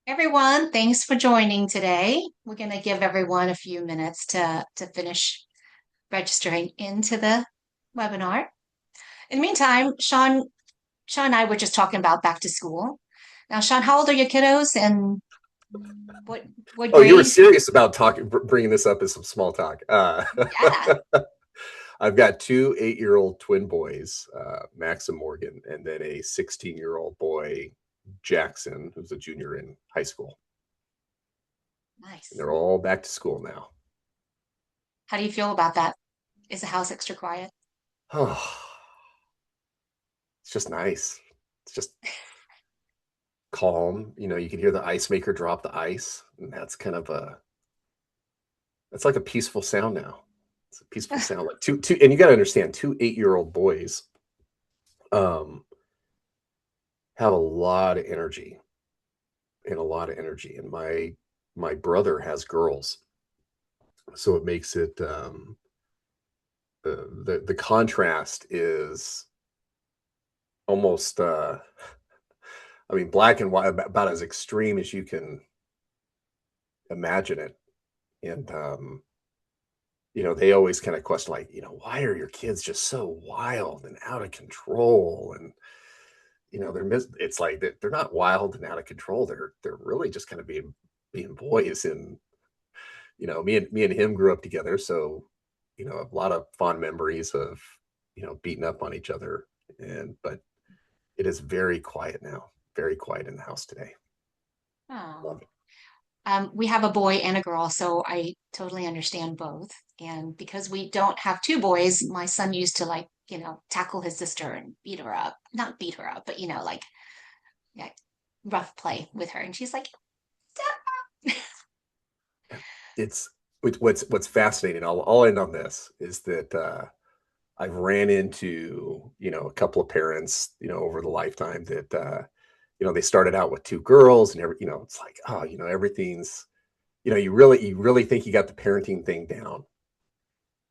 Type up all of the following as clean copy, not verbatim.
Everyone, thanks for joining today. We're going to give everyone a few minutes to finish registering into the webinar. In the meantime, Sean and I were just talking about back to school. Now, Sean, how old are your kiddos and what what Oh, you were grade? serious about bringing this up as some small talk. Yeah, I've got two 8-year-old twin boys, Max and Morgan, and then a 16-year-old boy, Jackson, who's a junior in high school. And nice. they're all back to school now. How do you feel about that? Is the house extra quiet? Oh, it's just nice. It's just calm. You can hear the ice maker drop the ice, and that's like a peaceful sound now. It's a peaceful sound. Like two, and you got to understand, two 8-year-old boys um, have a lot of energy and a lot of energy. And my brother has girls, so it makes it the contrast is almost I mean black and white, about as extreme as you can imagine it. And they always kind of question, like, why are your kids just so wild and out of control? And it's like they're not wild and out of control. They're really just kind of being boys. And me and him grew up together, so a lot of fond memories of beating up on each other. But it is very quiet now, very quiet in the house today. Oh. Love it. We have a boy and a girl, so I totally understand both. And because we don't have two boys, my son used to tackle his sister and beat her up. Not beat her up, but yeah, rough play with her. And she's like, "Stop." It's what's fascinating. I'll end on this is that I've ran into a couple of parents over the lifetime that they started out with two girls, and it's like, oh, everything's, you really think you got the parenting thing down.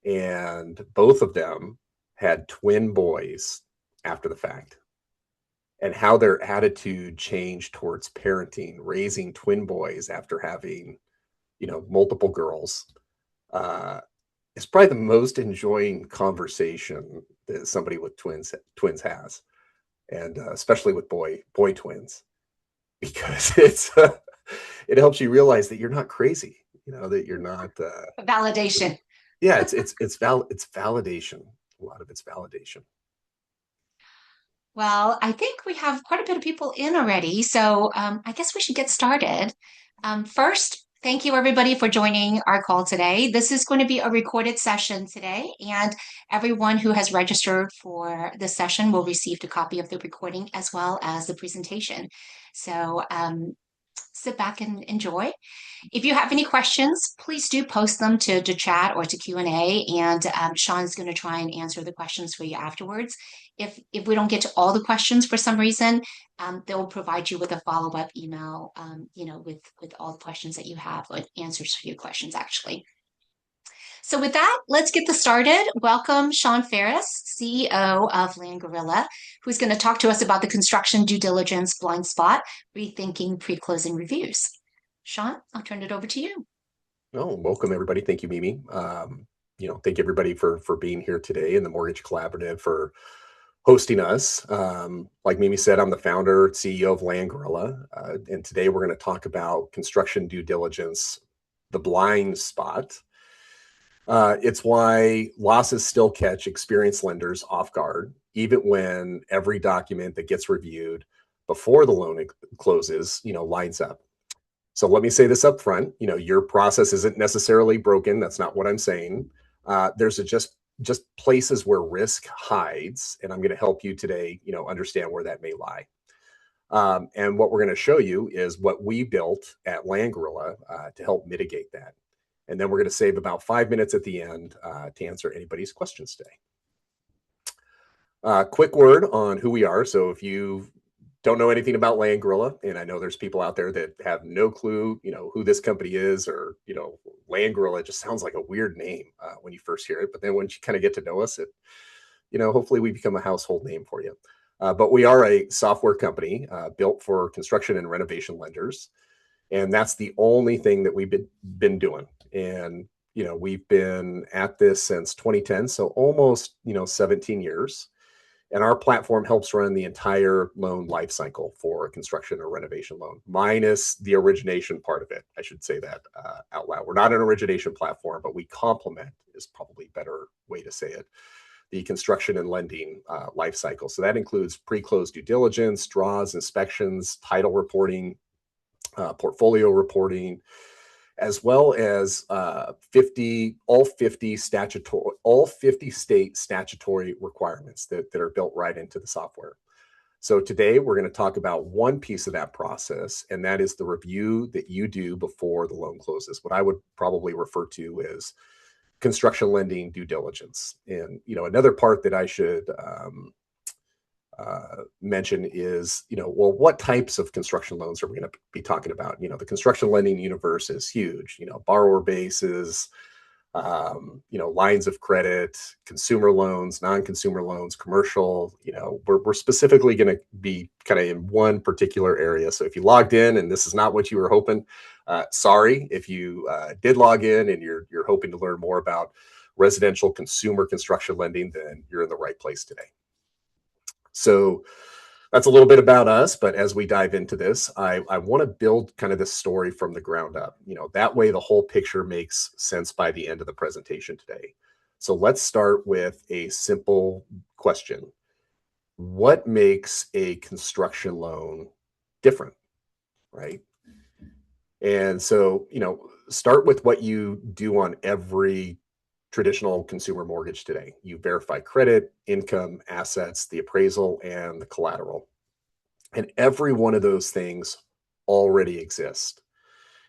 And both of them had twin boys after the fact, and how their attitude changed towards parenting, raising twin boys after having multiple girls, uh, is probably the most enjoying conversation that somebody with twins has, and especially with boy twins, because it helps you realize that you're not crazy, that you're not. Validation. Yeah, it's validation. A lot of it's validation. Well, I think we have quite a bit of people in already, so I guess we should get started. First, thank you everybody for joining our call today. This is going to be a recorded session today, and everyone who has registered for the session will receive a copy of the recording as well as the presentation. So sit back and enjoy. If you have any questions, please do post them to chat or to Q&A, and Sean's going to try and answer the questions for you afterwards. If we don't get to all the questions for some reason, they'll provide you with a follow-up email, with all the questions that you have, or answers for your questions, actually. So with that, let's get this started. Welcome, Sean Ferris, CEO of Land Gorilla, who's going to talk to us about the construction due diligence blind spot, rethinking pre-closing reviews. Sean, I'll turn it over to you. Oh, welcome everybody. Thank you, Mimi. Thank everybody for being here today, and the Mortgage Collaborative for hosting us. Like Mimi said, I'm the founder, CEO of Land Gorilla, and today we're going to talk about construction due diligence, the blind spot. It's why losses still catch experienced lenders off guard, even when every document that gets reviewed before the loan closes, lines up. So let me say this up front. Your process isn't necessarily broken. That's not what I'm saying. There's just places where risk hides, and I'm going to help you today, understand where that may lie. And what we're going to show you is what we built at Land Gorilla to help mitigate that. And then we're going to save about 5 minutes at the end to answer anybody's questions today. Quick word on who we are. So if you don't know anything about Land Gorilla, and I know there's people out there that have no clue, who this company is, or, Land Gorilla just sounds like a weird name when you first hear it. But then once you kind of get to know us, hopefully we become a household name for you. But we are a software company built for construction and renovation lenders. And that's the only thing that we've been doing. And, we've been at this since 2010. So almost, 17 years. And our platform helps run the entire loan life cycle for a construction or renovation loan, minus the origination part of it. I should say that out loud. We're not an origination platform, but we complement, is probably a better way to say it, the construction and lending life cycle. So that includes pre-close due diligence, draws, inspections, title reporting, portfolio reporting, as well as 50 state statutory requirements that are built right into the software. So today we're going to talk about one piece of that process, and that is the review that you do before the loan closes, what I would probably refer to as construction lending due diligence. And another part that I should mention is, well, what types of construction loans are we going to be talking about? The construction lending universe is huge. Borrower bases, lines of credit, consumer loans, non-consumer loans, commercial. We're specifically going to be kind of in one particular area. So if you logged in and this is not what you were hoping, sorry. If you did log in and you're hoping to learn more about residential consumer construction lending, then you're in the right place today. So that's a little bit about us, but as we dive into this, I want to build kind of this story from the ground up. That way the whole picture makes sense by the end of the presentation today. So let's start with a simple question. What makes a construction loan different, right? And so, start with what you do on every traditional consumer mortgage today. You verify credit, income, assets, the appraisal, and the collateral. And every one of those things already exist.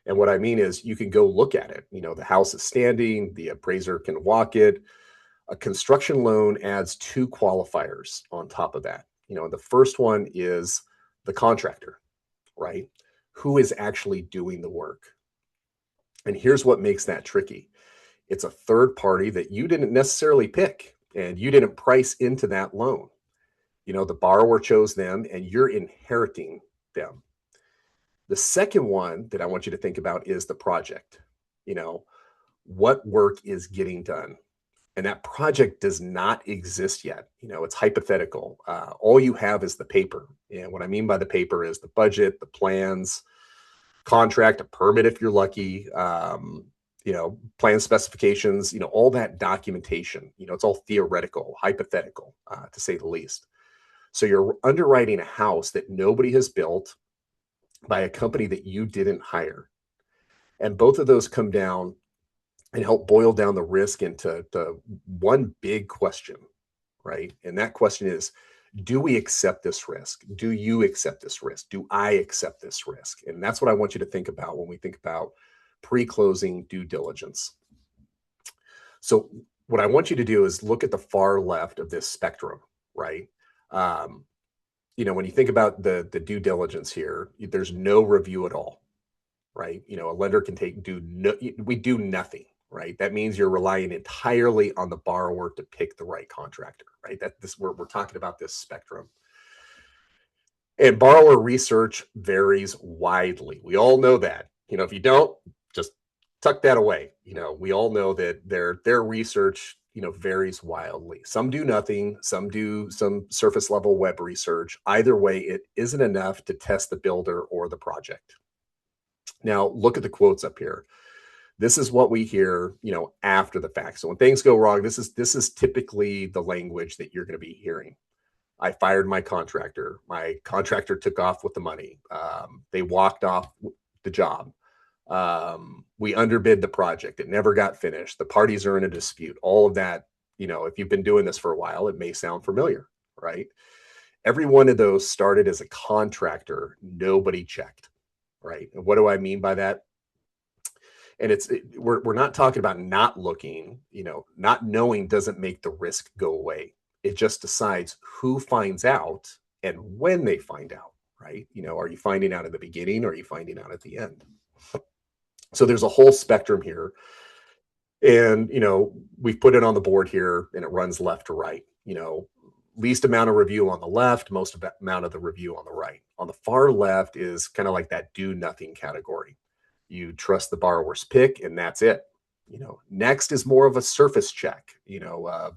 And what I mean is you can go look at it. The house is standing, the appraiser can walk it. A construction loan adds two qualifiers on top of that. The first one is the contractor, right? Who is actually doing the work? And here's what makes that tricky. It's a third party that you didn't necessarily pick and you didn't price into that loan. The borrower chose them and you're inheriting them. The second one that I want you to think about is the project. What work is getting done? And that project does not exist yet. It's hypothetical. All you have is the paper. And what I mean by the paper is the budget, the plans, contract, a permit if you're lucky, plan specifications, all that documentation. It's all theoretical, hypothetical, to say the least. So you're underwriting a house that nobody has built by a company that you didn't hire. And both of those come down and help boil down the risk into the one big question, right? And that question is, do we accept this risk? Do you accept this risk? Do I accept this risk? And that's what I want you to think about when we think about pre-closing due diligence. So what I want you to do is look at the far left of this spectrum, right? When you think about the due diligence here, there's no review at all, right? A lender can we do nothing, right? That means you're relying entirely on the borrower to pick the right contractor, right? We're talking about this spectrum. And borrower research varies widely. We all know that. If you don't, just tuck that away. We all know that their research varies wildly. Some do nothing, some do some surface level web research. Either way, it isn't enough to test the builder or the project. Now, look at the quotes up here. This is what we hear, after the fact. So when things go wrong, this is typically the language that you're going to be hearing. I fired my contractor. My contractor took off with the money. They walked off the job. We underbid the project. It never got finished. The parties are in a dispute. All of that, if you've been doing this for a while, it may sound familiar, right? Every one of those started as a contractor. Nobody checked, right? And what do I mean by that? And we're not talking about not looking, not knowing doesn't make the risk go away. It just decides who finds out and when they find out, right? Are you finding out at the beginning or are you finding out at the end? So there's a whole spectrum here. And, we've put it on the board here and it runs left to right. least amount of review on the left, most amount of the review on the right. On the far left is kind of like that do nothing category. You trust the borrower's pick, and that's it. Next is more of a surface check. What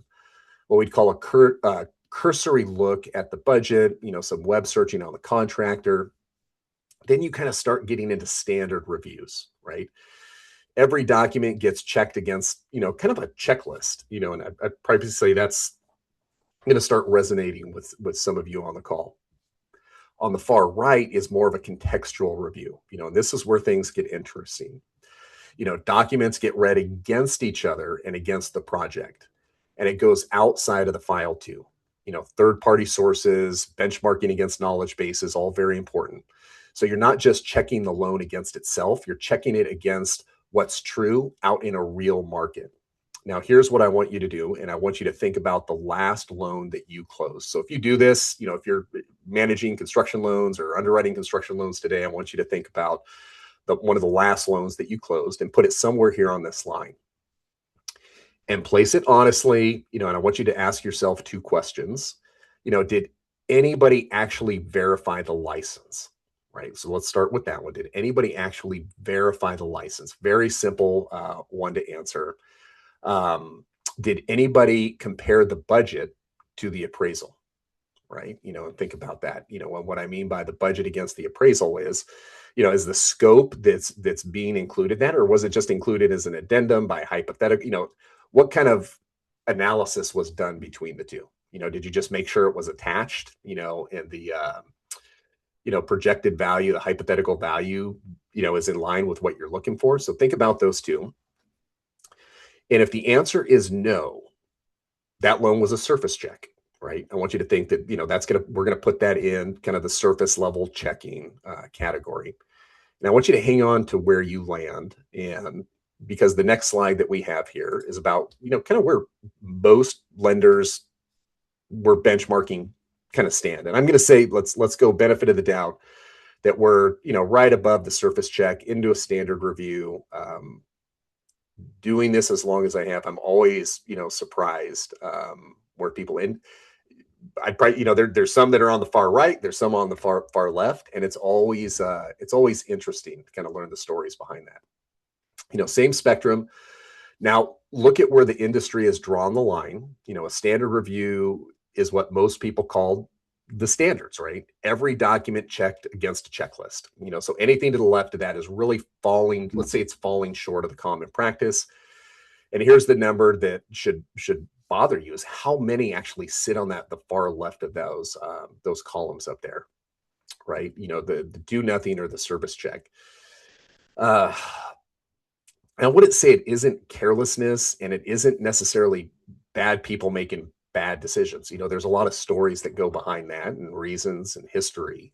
we'd call a cursory look at the budget. Some web searching on the contractor. Then you kind of start getting into standard reviews, right? Every document gets checked against, kind of a checklist, and I'd probably say that's going to start resonating with some of you on the call. On the far right is more of a contextual review, and this is where things get interesting. Documents get read against each other and against the project, and it goes outside of the file too. Third-party sources, benchmarking against knowledge bases, all very important. So you're not just checking the loan against itself, you're checking it against what's true out in a real market. Now, here's what I want you to do, and I want you to think about the last loan that you closed. So if you do this, if you're managing construction loans or underwriting construction loans today, I want you to think about one of the last loans that you closed and put it somewhere here on this line. And place it honestly, and I want you to ask yourself two questions. Did anybody actually verify the license? Right. So let's start with that one. Did anybody actually verify the license? Very simple one to answer. Did anybody compare the budget to the appraisal? Right. And think about that. What I mean by the budget against the appraisal is, is the scope that's being included that, or was it just included as an addendum by hypothetical? What kind of analysis was done between the two? Did you just make sure it was attached, and the, projected value, the hypothetical value, is in line with what you're looking for? So think about those two. And if the answer is no, that loan was a surface check, right? I want you to think that, we're going to put that in kind of the surface level checking category. And I want you to hang on to where you land. And because the next slide that we have here is about, kind of where most lenders were benchmarking kind of stand. And I'm going to say, let's go benefit of the doubt that we're, right above the surface check into a standard review. Doing this as long as I have, I'm always, surprised where people in. I'd probably, there's some that are on the far right, there's some on the far left, and it's always interesting to kind of learn the stories behind that. Same spectrum. Now look at where the industry has drawn the line. A standard review is what most people call the standards, right? Every document checked against a checklist. So anything to the left of that is really falling. Let's say it's falling short of the common practice. And here's the number that should bother you: is how many actually sit on the far left of those columns up there, right? The do nothing or the service check. I wouldn't say it isn't carelessness, and it isn't necessarily bad people making bad decisions. There's a lot of stories that go behind that, and reasons and history.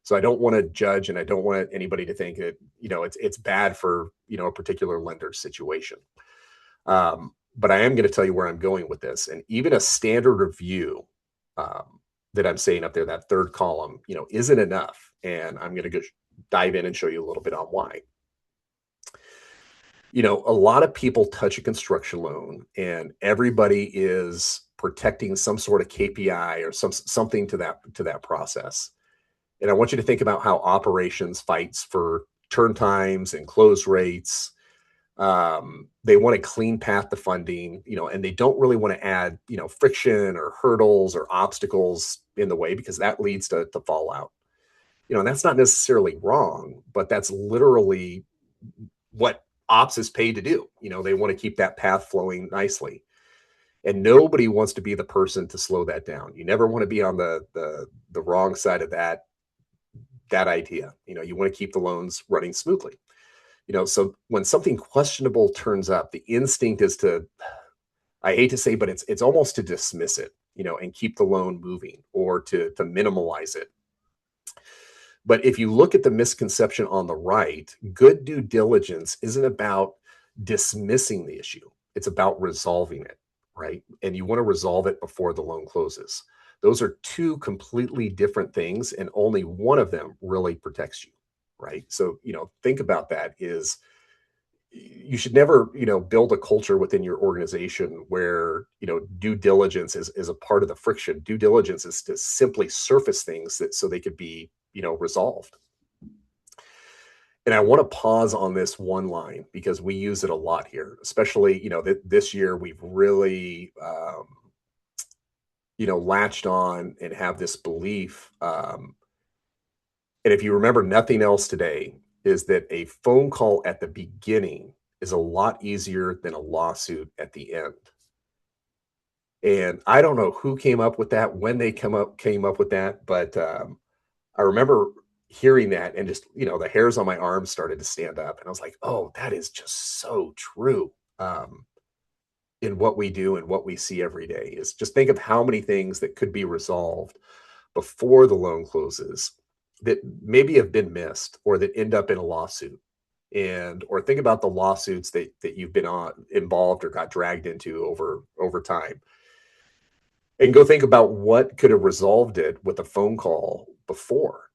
So I don't want to judge, and I don't want anybody to think that, it's bad for, a particular lender's situation. But I am going to tell you where I'm going with this. And even a standard review that I'm saying up there, that third column, isn't enough. And I'm going to go dive in and show you a little bit on why. A lot of people touch a construction loan, and everybody is protecting some sort of KPI or something to that process. And I want you to think about how operations fights for turn times and close rates. They want a clean path to funding, and they don't really want to add, friction or hurdles or obstacles in the way, because that leads to fallout. And that's not necessarily wrong, but that's literally what ops is paid to do. They want to keep that path flowing nicely. And nobody wants to be the person to slow that down. You never want to be on the wrong side of that idea. You want to keep the loans running smoothly. So when something questionable turns up, the instinct is to, I hate to say, but it's almost to dismiss it, and keep the loan moving, or to minimalize it. But if you look at the misconception on the right, good due diligence isn't about dismissing the issue. It's about resolving it, right? And you want to resolve it before the loan closes. Those are two completely different things, and only one of them really protects you, right? So, think about that. Is you should never, build a culture within your organization where, due diligence is a part of the friction. Due diligence is to simply surface things that so they could be, resolved. And I want to pause on this one line because we use it a lot here, especially, this year we've really, latched on and have this belief. And if you remember nothing else today, is that a phone call at the beginning is a lot easier than a lawsuit at the end. And I don't know who came up with that, when they came up with that, but I remember hearing that and just, the hairs on my arms started to stand up. And I was like, oh, that is just so true. In what we do and what we see every day is just think of how many things that could be resolved before the loan closes that maybe have been missed or that end up in a lawsuit. And or think about the lawsuits that you've been involved or got dragged into over time, and go think about what could have resolved it with a phone call before.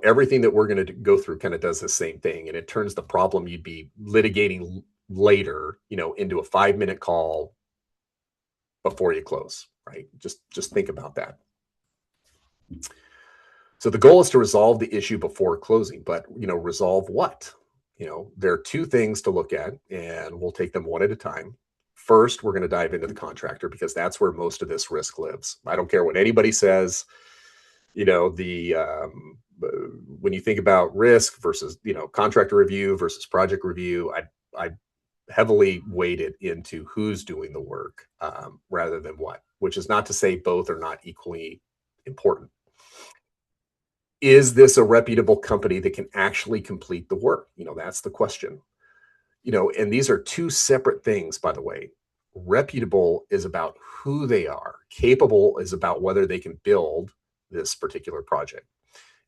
Everything that we're going to go through kind of does the same thing, and it turns the problem you'd be litigating later, into a 5-minute call before you close, right? Just think about that. So the goal is to resolve the issue before closing, but resolve what? There are two things to look at, and we'll take them one at a time. First, we're going to dive into the contractor because that's where most of this risk lives. I don't care what anybody says. The when you think about risk versus contractor review versus project review, I heavily weighted into who's doing the work rather than what. Which is not to say both are not equally important. Is this a reputable company that can actually complete the work? That's the question. And these are two separate things, by the way. Reputable is about who they are. Capable is about whether they can build this particular project.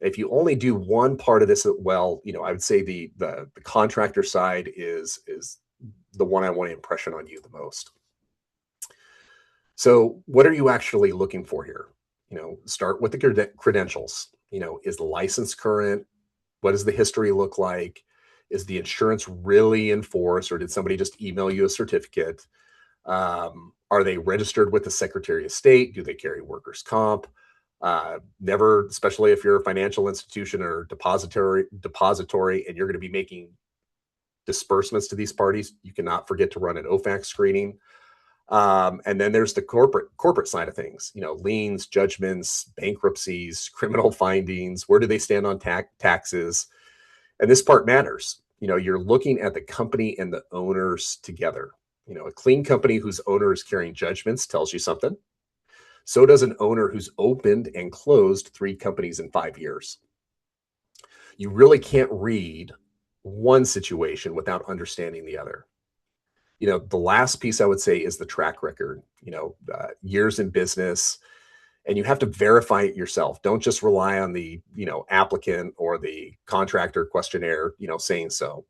If you only do one part of this well, I would say the contractor side is the one I want to impression on you the most. So what are you actually looking for here? Start with the credentials. Is the license current? What does the history look like? Is the insurance really in force, or did somebody just email you a certificate? Are they registered with the Secretary of State? Do they carry workers' comp? Never, especially if you're a financial institution or depository, and you're going to be making disbursements to these parties, you cannot forget to run an OFAC screening. And then there's the corporate side of things, liens, judgments, bankruptcies, criminal findings. Where do they stand on taxes? And this part matters. You're looking at the company and the owners together. A clean company whose owner is carrying judgments tells you something. So does an owner who's opened and closed 3 companies in 5 years. You really can't read one situation without understanding the other. The last piece I would say is the track record, years in business, and you have to verify it yourself. Don't just rely on the, applicant or the contractor questionnaire, saying so.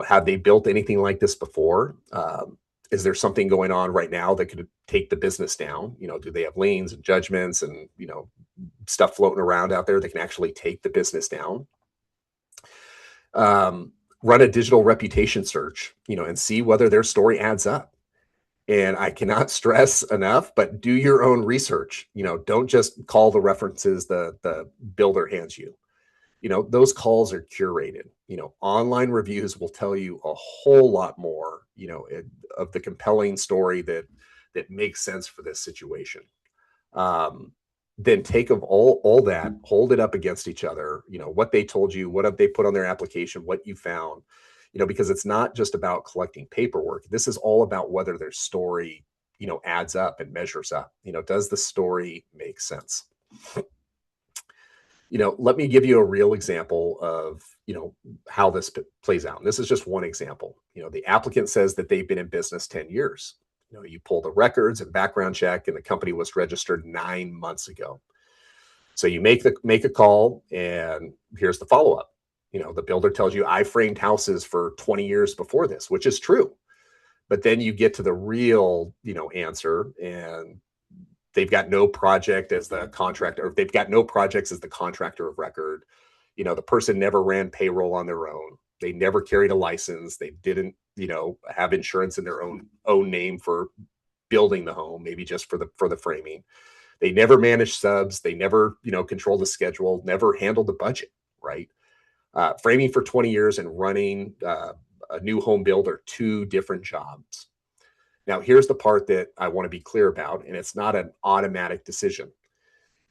Have they built anything like this before? Is there something going on right now that could take the business down? Do they have liens and judgments and, stuff floating around out there that can actually take the business down? Run a digital reputation search, and see whether their story adds up. And I cannot stress enough, but do your own research. Don't just call the references the builder hands you. Those calls are curated. Online reviews will tell you a whole lot more, of the compelling story that makes sense for this situation. Then take of all that, hold it up against each other, what they told you, what have they put on their application, what you found, because it's not just about collecting paperwork. This is all about whether their story, adds up and measures up. Does the story make sense? Let me give you a real example of, how this plays out. And this is just one example. The applicant says that they've been in business 10 years. You pull the records and background check, and the company was registered 9 months ago. So you make a call, and here's the follow-up. The builder tells you, I framed houses for 20 years before this, which is true. But then you get to the real, answer, and they've got no project as the contractor, or they've got no projects as the contractor of record. The person never ran payroll on their own. They never carried a license. They didn't, have insurance in their own name for building the home, maybe just for the framing. They never managed subs. They never, controlled the schedule, never handled the budget, right? Framing for 20 years and running a new home build are two different jobs. Now, here's the part that I want to be clear about, and it's not an automatic decision.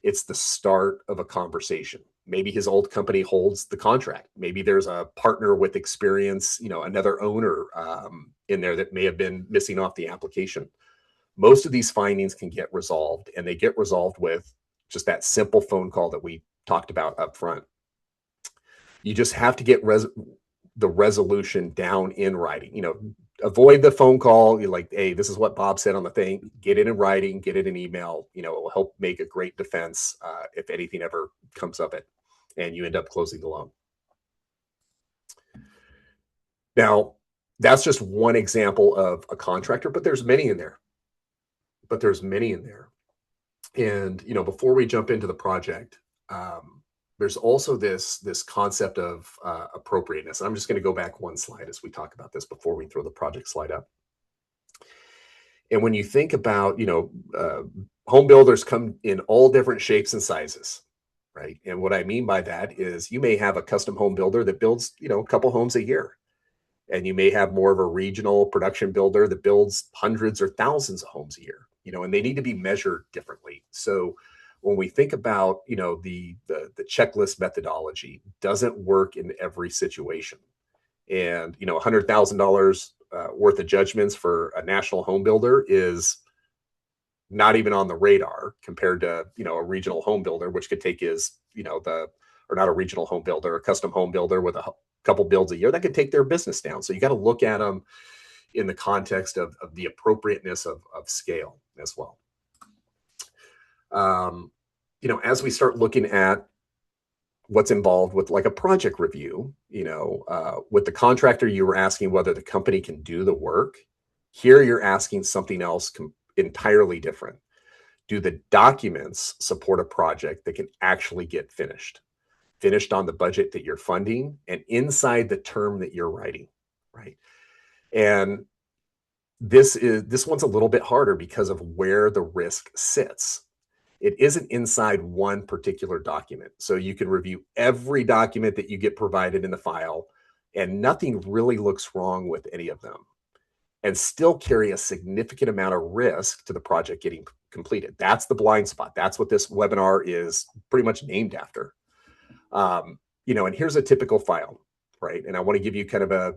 It's the start of a conversation. Maybe his old company holds the contract. Maybe there's a partner with experience, another owner in there that may have been missing off the application. Most of these findings can get resolved, and they get resolved with just that simple phone call that we talked about up front. You just have to get the resolution down in writing. Avoid the phone call. You're like, hey, this is what Bob said on the thing. Get it in writing, get it in email. It will help make a great defense if anything ever comes of it and you end up closing the loan. Now, that's just one example of a contractor, but there's many in there. And, before we jump into the project, there's also this concept of appropriateness. I'm just going to go back one slide as we talk about this before we throw the project slide up. And when you think about, home builders come in all different shapes and sizes, right? And what I mean by that is you may have a custom home builder that builds, a couple homes a year. And you may have more of a regional production builder that builds hundreds or thousands of homes a year, and they need to be measured differently. So when we think about, the checklist methodology doesn't work in every situation. And, $100,000 worth of judgments for a national home builder is not even on the radar compared to, a regional home builder, which could take his, or not a regional home builder, a custom home builder with a couple builds a year that could take their business down. So you got to look at them in the context of the appropriateness of scale as well. As we start looking at what's involved with like a project review, with the contractor, you were asking whether the company can do the work. Here you're asking something else entirely different. Do the documents support a project that can actually get finished on the budget that you're funding and inside the term that you're writing, right? And this one's a little bit harder because of where the risk sits. It isn't inside one particular document. So you can review every document that you get provided in the file and nothing really looks wrong with any of them and still carry a significant amount of risk to the project getting completed. That's the blind spot. That's what this webinar is pretty much named after. And here's a typical file, right? And I want to give you kind of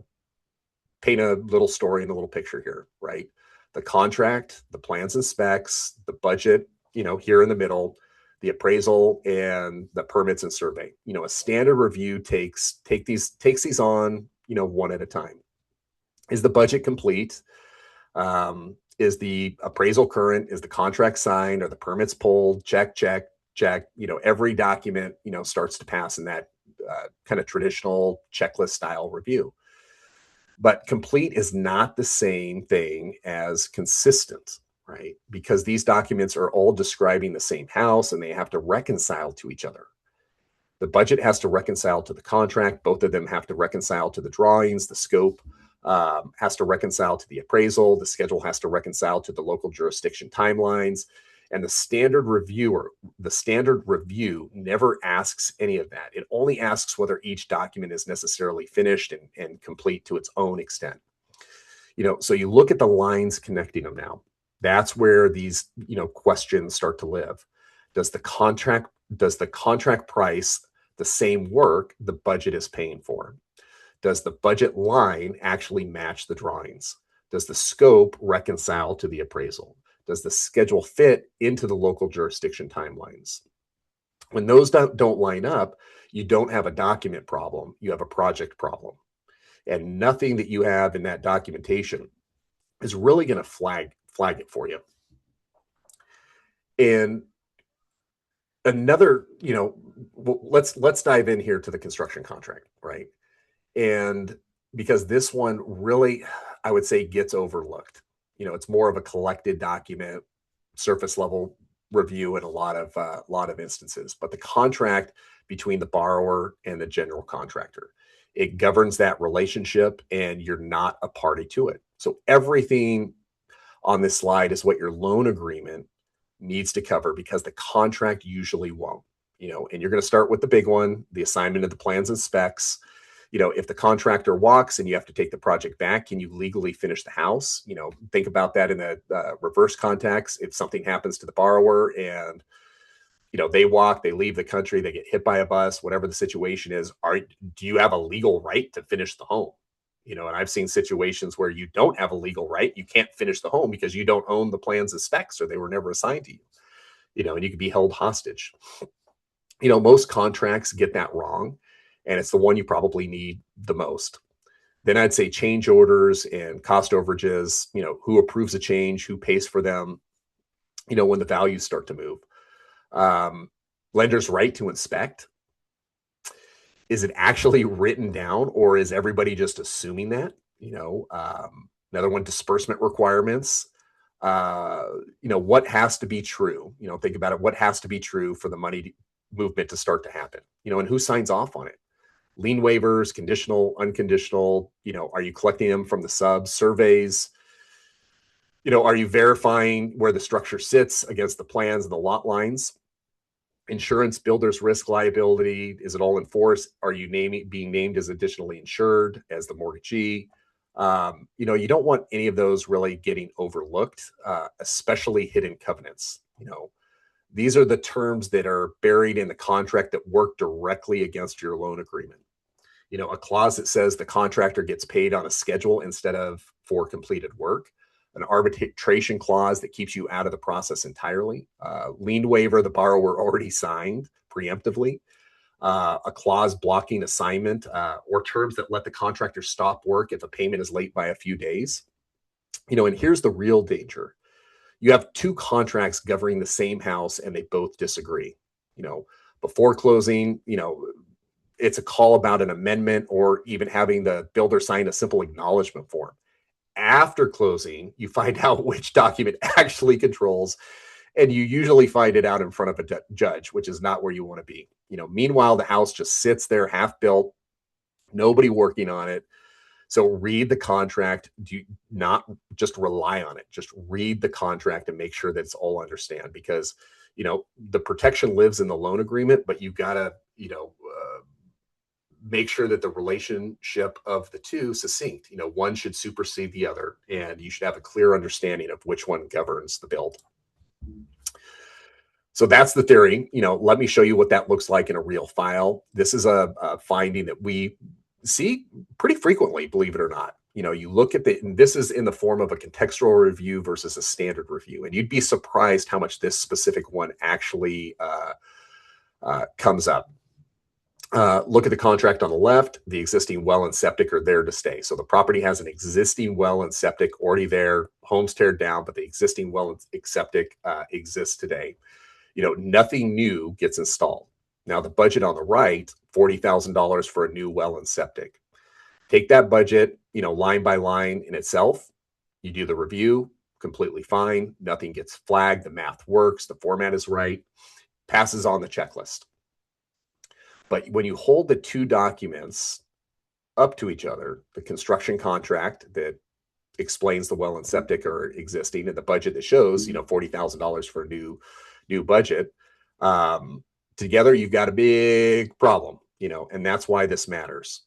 paint a little story and a little picture here, right? The contract, the plans and specs, the budget, here in the middle, the appraisal and the permits and survey. A standard review takes these on, one at a time. Is the budget complete? Is the appraisal current? Is the contract signed? Are the permits pulled? Check. Every document, starts to pass in that kind of traditional checklist style review. But complete is not the same thing as consistent, right? Because these documents are all describing the same house and they have to reconcile to each other. The budget has to reconcile to the contract. Both of them have to reconcile to the drawings. The scope has to reconcile to the appraisal. The schedule has to reconcile to the local jurisdiction timelines. And the standard review never asks any of that. It only asks whether each document is necessarily finished and complete to its own extent. So you look at the lines connecting them now. That's where these, questions start to live. Does the contract price the same work the budget is paying for? Does the budget line actually match the drawings? Does the scope reconcile to the appraisal? Does the schedule fit into the local jurisdiction timelines? When those don't line up, you don't have a document problem, you have a project problem. And nothing that you have in that documentation is really going to flag it for you. And another, let's dive in here to the construction contract, right? And because this one really, I would say, gets overlooked. It's more of a collected document, surface level review in a lot of instances. But the contract between the borrower and the general contractor, It governs that relationship, and you're not a party to it. So everything on this slide is what your loan agreement needs to cover, because the contract usually won't. And you're going to start with the big one, the assignment of the plans and specs. If the contractor walks and you have to take the project back, can you legally finish the house? Think about that in the reverse context. If something happens to the borrower and they walk, they leave the country, they get hit by a bus, whatever the situation is, do you have a legal right to finish the home? And I've seen situations where you don't have a legal right. You can't finish the home because you don't own the plans and specs, or they were never assigned to you. And you could be held hostage. Most contracts get that wrong, and it's the one you probably need the most. Then I'd say change orders and cost overages. Who approves a change, who pays for them, when the values start to move. Lender's right to inspect. Is it actually written down, or is everybody just assuming that? Another one, disbursement requirements. What has to be true? Think about it. What has to be true for the money movement to start to happen? And who signs off on it? Lien waivers, conditional, unconditional. Are you collecting them from the subs? Surveys. Are you verifying where the structure sits against the plans and the lot lines? Insurance, builder's risk liability, is it all enforced? Are you being named as additionally insured as the mortgagee? You don't want any of those really getting overlooked, especially hidden covenants. These are the terms that are buried in the contract that work directly against your loan agreement. A clause that says the contractor gets paid on a schedule instead of for completed work. An arbitration clause that keeps you out of the process entirely. Lien waiver the borrower already signed preemptively. A clause blocking assignment, or terms that let the contractor stop work if a payment is late by a few days. And here's the real danger. You have two contracts governing the same house and they both disagree. Before closing, it's a call about an amendment or even having the builder sign a simple acknowledgement form. After closing, you find out which document actually controls, and you usually find it out in front of a judge, which is not where you want to be. Meanwhile, the house just sits there half built, nobody working on it. So read the contract. Do not just rely on it. Just read the contract and make sure that it's all understand, because the protection lives in the loan agreement, but you've got to make sure that the relationship of the two succinct. One should supersede the other, and you should have a clear understanding of which one governs the build. So that's the theory. Let me show you what that looks like in a real file. This is a finding that we see pretty frequently, believe it or not. You look at and this is in the form of a contextual review versus a standard review, and you'd be surprised how much this specific one actually comes up. Look at the contract on the left. The existing well and septic are there to stay. So the property has an existing well and septic already there. Home's teared down, but the existing well and septic exists today. Nothing new gets installed. Now the budget on the right, $40,000 for a new well and septic. Take that budget, line by line in itself. You do the review, completely fine. Nothing gets flagged. The math works. The format is right. Passes on the checklist. But when you hold the two documents up to each other, the construction contract that explains the well and septic are existing, and the budget that shows, $40,000 for a new budget, together, you've got a big problem, and that's why this matters.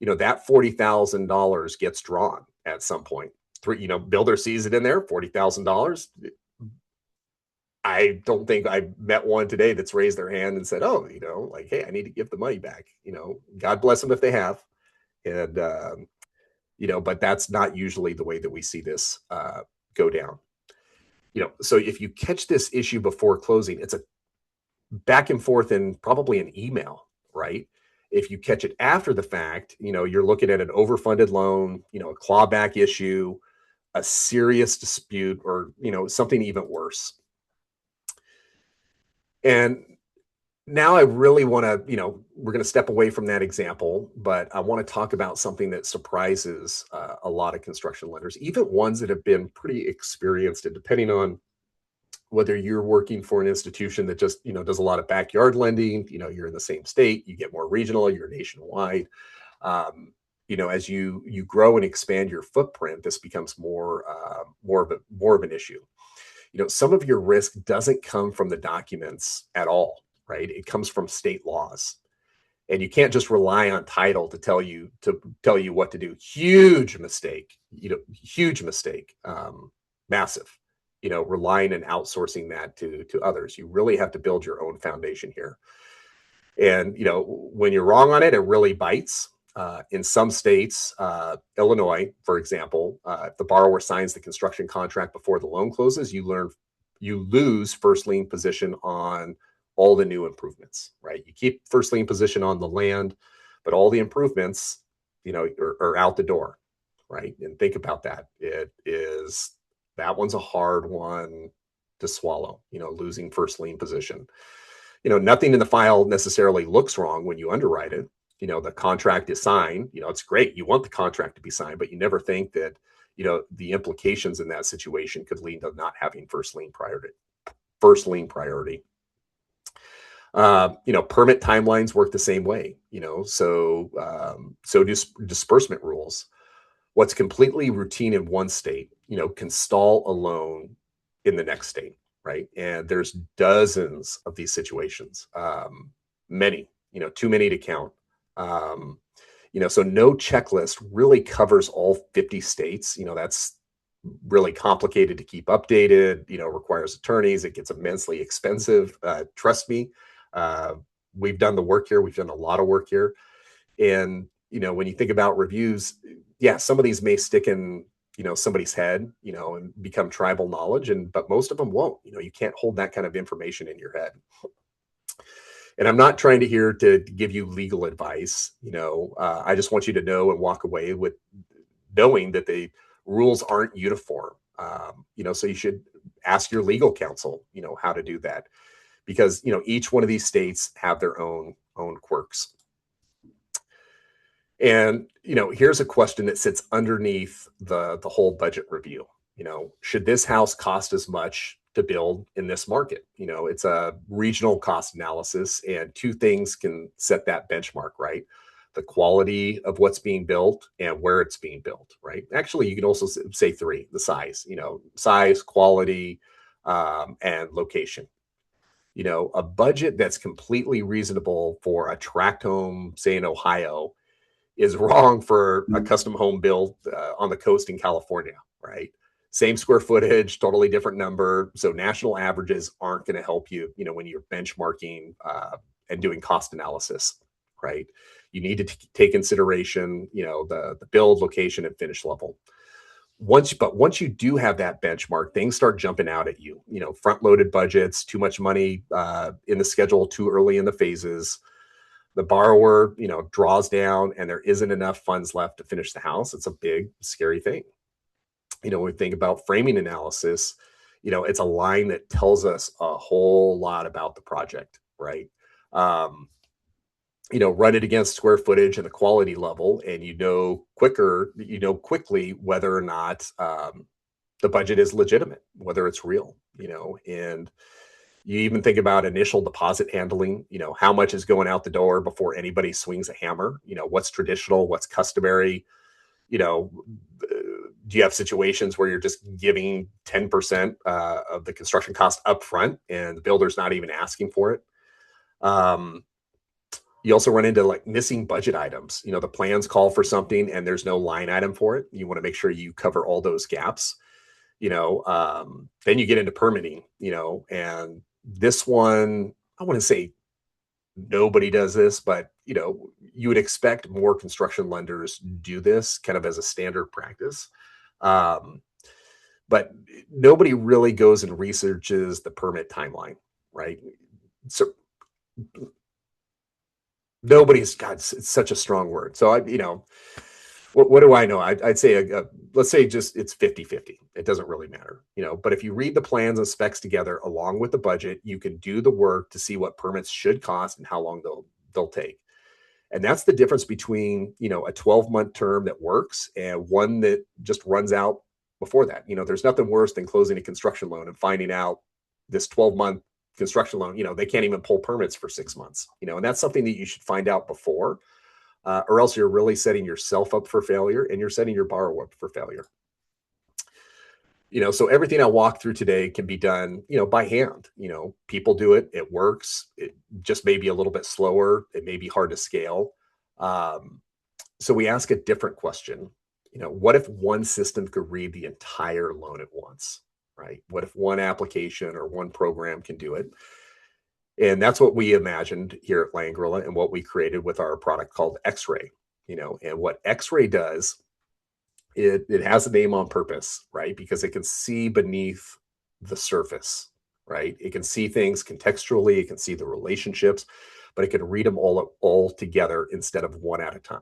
That $40,000 gets drawn at some point. Builder sees it in there, $40,000. I don't think I met one today that's raised their hand and said, oh, hey, I need to give the money back. God bless them if they have. And, but that's not usually the way that we see this go down. So if you catch this issue before closing, it's a back and forth and probably an email, right? If you catch it after the fact, you're looking at an overfunded loan, a clawback issue, a serious dispute, or, something even worse. And now I really want to, we're going to step away from that example, but I want to talk about something that surprises a lot of construction lenders, even ones that have been pretty experienced. And depending on whether you're working for an institution that just, does a lot of backyard lending, you're in the same state, you get more regional, you're nationwide. Um, as you grow and expand your footprint, this becomes more of an issue. Some of your risk doesn't come from the documents at all, right? It comes from state laws, and you can't just rely on title to tell you what to do. Huge mistake, huge mistake, massive. Relying and outsourcing that to others. You really have to build your own foundation here. And when you're wrong on it, it really bites. In some states, Illinois, for example, if the borrower signs the construction contract before the loan closes, you lose first lien position on all the new improvements, right? You keep first lien position on the land, but all the improvements, are out the door, right? And think about that. That one's a hard one to swallow, losing first lien position. Nothing in the file necessarily looks wrong when you underwrite it. The contract is signed. It's great. You want the contract to be signed, but you never think that, the implications in that situation could lead to not having first lien priority. Permit timelines work the same way. So disbursement rules. What's completely routine in one state, can stall a loan in the next state, right? And there's dozens of these situations, many, too many to count. So no checklist really covers all 50 states. That's really complicated to keep updated, requires attorneys. It gets immensely expensive. Trust me, we've done the work here. We've done a lot of work here. And, when you think about reviews, yeah, some of these may stick in, somebody's head, and become tribal knowledge, but most of them won't. You can't hold that kind of information in your head. And I'm not trying to give you legal advice. I just want you to know and walk away with knowing that the rules aren't uniform. So you should ask your legal counsel, how to do that, because each one of these states have their own quirks. And here's a question that sits underneath the whole budget review. Should this house cost as much to build in this market? It's a regional cost analysis, and two things can set that benchmark, right? The quality of what's being built and where it's being built, right? Actually, you can also say three: the size, quality, and location. A budget that's completely reasonable for a tract home, say in Ohio, is wrong for a custom home built on the coast in California, right? Same square footage, totally different number. So national averages aren't going to help you, when you're benchmarking and doing cost analysis, right? You need to take consideration, the build, location, and finish level. Once you do have that benchmark, things start jumping out at you. Front-loaded budgets, too much money in the schedule too early in the phases. The borrower, draws down and there isn't enough funds left to finish the house. It's a big, scary thing. When we think about framing analysis, it's a line that tells us a whole lot about the project, right? Run it against square footage and the quality level, and quickly whether or not the budget is legitimate, whether it's real, and you even think about initial deposit handling, how much is going out the door before anybody swings a hammer, what's traditional, what's customary, do you have situations where you're just giving 10% of the construction cost up front and the builder's not even asking for it? You also run into like missing budget items. The plans call for something and there's no line item for it. You want to make sure you cover all those gaps. Then you get into permitting, and this one, I want to say nobody does this, but you would expect more construction lenders do this kind of as a standard practice. But nobody really goes and researches the permit timeline, right? So nobody's, God, it's such a strong word. So what do I know? I'd say, let's say just it's 50-50. It doesn't really matter, but if you read the plans and specs together along with the budget, you can do the work to see what permits should cost and how long they'll take. And that's the difference between, a 12-month term that works and one that just runs out before that. There's nothing worse than closing a construction loan and finding out this 12-month construction loan, they can't even pull permits for 6 months, and that's something that you should find out before. or else you're really setting yourself up for failure and you're setting your borrower up for failure. So everything I walk through today can be done, by hand. People do it, it works. It just may be a little bit slower. It may be hard to scale. Um, so we ask a different question. What if one system could read the entire loan at once, right? What if one application or one program can do it? And that's what we imagined here at Langorilla and what we created with our product called X-Ray. And what X-Ray does, it has a name on purpose, right? Because it can see beneath the surface, right? It can see things contextually, it can see the relationships, but it can read them all together instead of one at a time.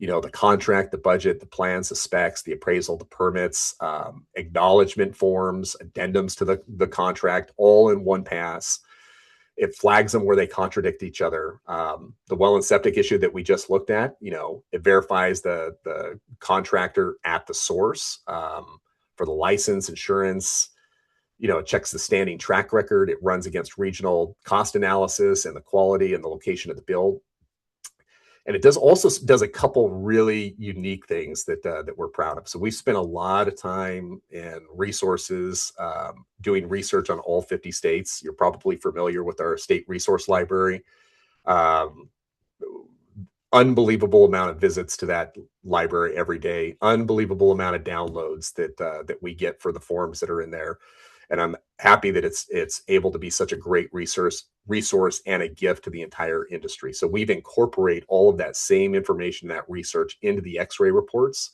The contract, the budget, the plans, the specs, the appraisal, the permits, acknowledgement forms, addendums to the contract, all in one pass. It flags them where they contradict each other. The well and septic issue that we just looked at, it verifies the contractor at the source for the license, insurance. It checks the standing track record. It runs against regional cost analysis and the quality and the location of the bill. And it does a couple really unique things that we're proud of. So we've spent a lot of time and resources doing research on all 50 states. You're probably familiar with our state resource library. Um, Unbelievable amount of visits to that library every day. Unbelievable amount of downloads that we get for the forms that are in there. And I'm happy that it's able to be such a great resource and a gift to the entire industry. So we've incorporated all of that same information, that research, into the X-ray reports.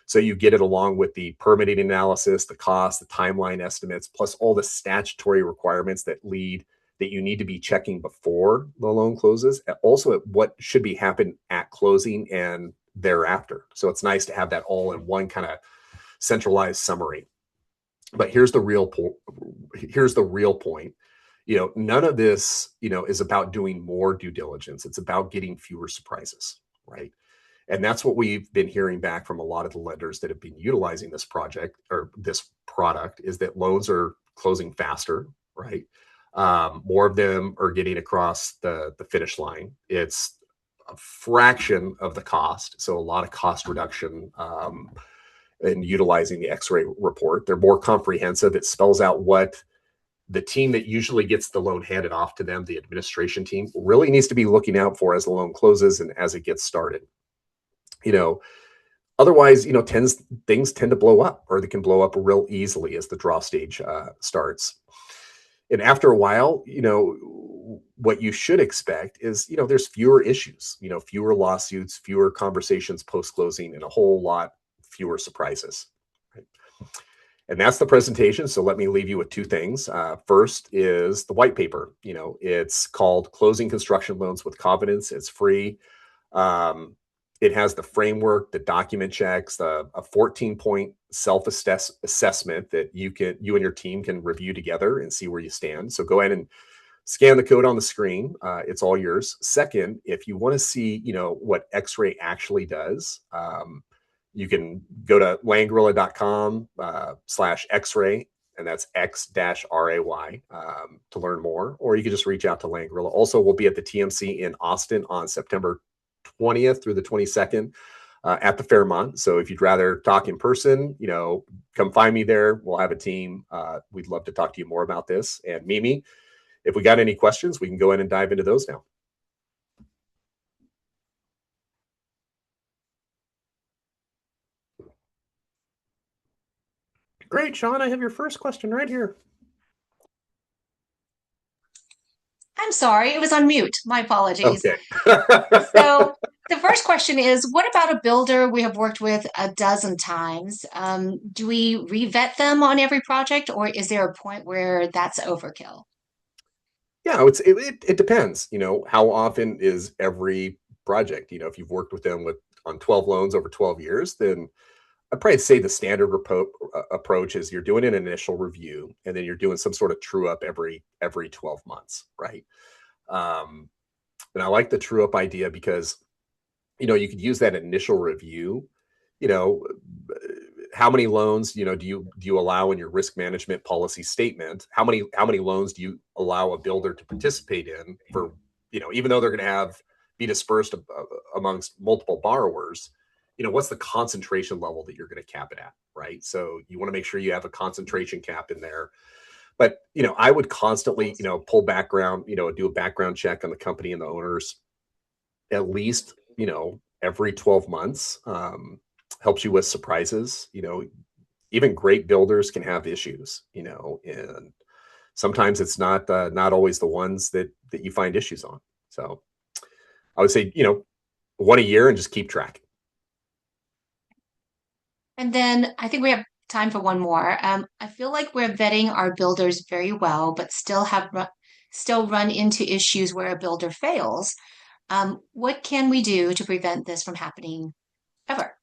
So you get it along with the permitting analysis, the cost, the timeline estimates, plus all the statutory requirements that you need to be checking before the loan closes. Also, what should be happen at closing and thereafter. So it's nice to have that all in one kind of centralized summary. But here's the real point. None of this, is about doing more due diligence. It's about getting fewer surprises, right? And that's what we've been hearing back from a lot of the lenders that have been utilizing this project or this product, is that loans are closing faster, right? More of them are getting across the finish line. It's a fraction of the cost, so a lot of cost reduction. And utilizing the X-ray report. They're more comprehensive. It spells out what the team that usually gets the loan handed off to them, the administration team, really needs to be looking out for as the loan closes and as it gets started. Otherwise, things tend to blow up, or they can blow up real easily as the draw stage starts. And after a while, what you should expect is, there's fewer issues, fewer lawsuits, fewer conversations post-closing, and a whole lot fewer surprises. Right? And that's the presentation. So let me leave you with two things. First is the white paper. It's called Closing Construction Loans with Confidence. It's free. It has the framework, the document checks, a 14-point self-assessment that you and your team can review together and see where you stand. So go ahead and scan the code on the screen. It's all yours. Second, if you want to see, what X-Ray actually does, you can go to langorilla.com/X-Ray, and that's X-RAY to learn more, or you can just reach out to Langorilla. Also, we'll be at the TMC in Austin on September 20th through the 22nd at the Fairmont. So if you'd rather talk in person, come find me there. We'll have a team. We'd love to talk to you more about this. And Mimi, if we got any questions, we can go in and dive into those now. Great, Sean, I have your first question right here. I'm sorry, it was on mute. My apologies. Okay. So the first question is, what about a builder we have worked with a dozen times? Do we revet them on every project, or is there a point where that's overkill? Yeah, it depends. How often is every project? If you've worked with them on 12 loans over 12 years, then I'd probably say the standard approach is you're doing an initial review, and then you're doing some sort of true up every 12 months, right? And I like the true up idea because, you could use that initial review. You know, how many loans, do you allow in your risk management policy statement? How many loans do you allow a builder to participate in for, even though they're going to have be dispersed amongst multiple borrowers, what's the concentration level that you're going to cap it at, right? So you want to make sure you have a concentration cap in there. But I would constantly pull background, do a background check on the company and the owners at least every 12 months. Helps you with surprises. Even great builders can have issues, and sometimes it's not always the ones that you find issues on. So I would say one a year and just keep track. And then I think we have time for one more. I feel like we're vetting our builders very well, but still run into issues where a builder fails. What can we do to prevent this from happening ever?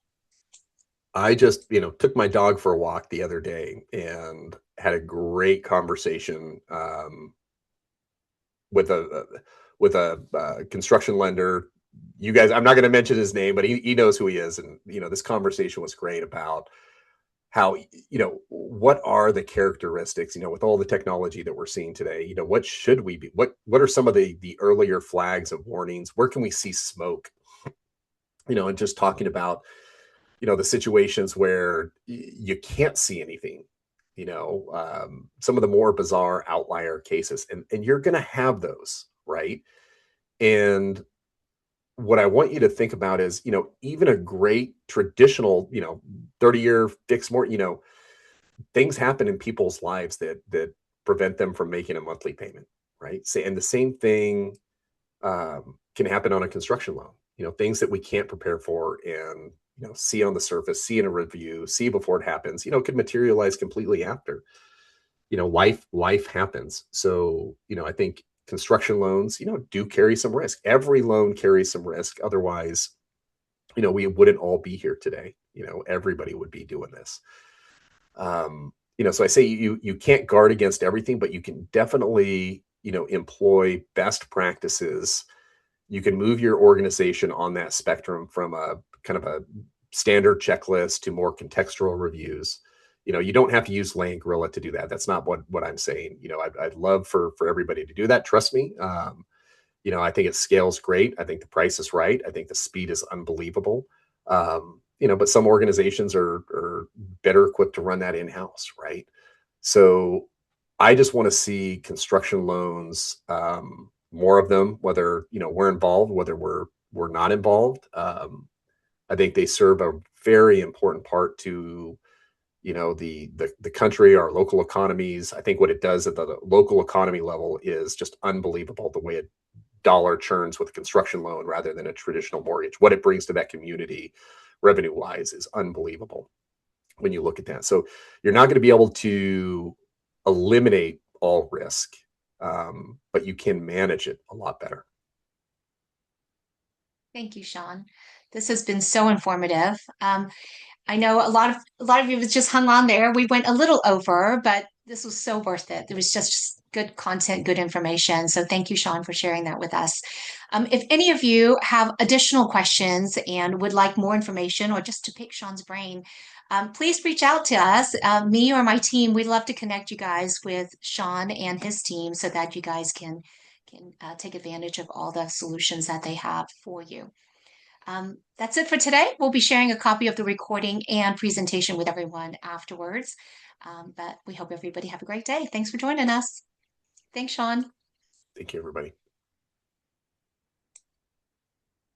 I just took my dog for a walk the other day and had a great conversation with a construction lender. You guys, I'm not going to mention his name, but he knows who he is, and this conversation was great about how what are the characteristics with all the technology that we're seeing today. What should we be, what are some of the earlier flags of warnings? Where can we see smoke? And just talking about the situations where you can't see anything, some of the more bizarre outlier cases, and you're going to have those, right? And what I want you to think about is, even a great traditional, 30-year fixed mortgage, things happen in people's lives that prevent them from making a monthly payment, right? And the same thing can happen on a construction loan. Things that we can't prepare for and see on the surface, see in a review, see before it happens. Could materialize completely after. Life happens. So I think construction loans, do carry some risk. Every loan carries some risk. Otherwise, we wouldn't all be here today. Everybody would be doing this. So I say you can't guard against everything, but you can definitely, employ best practices. You can move your organization on that spectrum from a kind of a standard checklist to more contextual reviews. You don't have to use Land Gorilla to do that. That's not what I'm saying. I'd love for everybody to do that. Trust me. I think it scales great. I think the price is right. I think the speed is unbelievable. But some organizations are better equipped to run that in-house, right? So I just want to see construction loans, more of them, whether we're involved, whether we're not involved. I think they serve a very important part to the country, our local economies. I think what it does at the local economy level is just unbelievable, the way a dollar churns with a construction loan rather than a traditional mortgage. What it brings to that community revenue wise is unbelievable when you look at that. So you're not going to be able to eliminate all risk, but you can manage it a lot better. Thank you, Sean. This has been so informative. I know a lot of you have just hung on there. We went a little over, but this was so worth it. It was just good content, good information. So thank you, Sean, for sharing that with us. If any of you have additional questions and would like more information or just to pick Sean's brain, please reach out to us, me or my team. We'd love to connect you guys with Sean and his team so that you guys can take advantage of all the solutions that they have for you. That's it for today. We'll be sharing a copy of the recording and presentation with everyone afterwards. But we hope everybody have a great day. Thanks for joining us. Thanks, Sean. Thank you, everybody.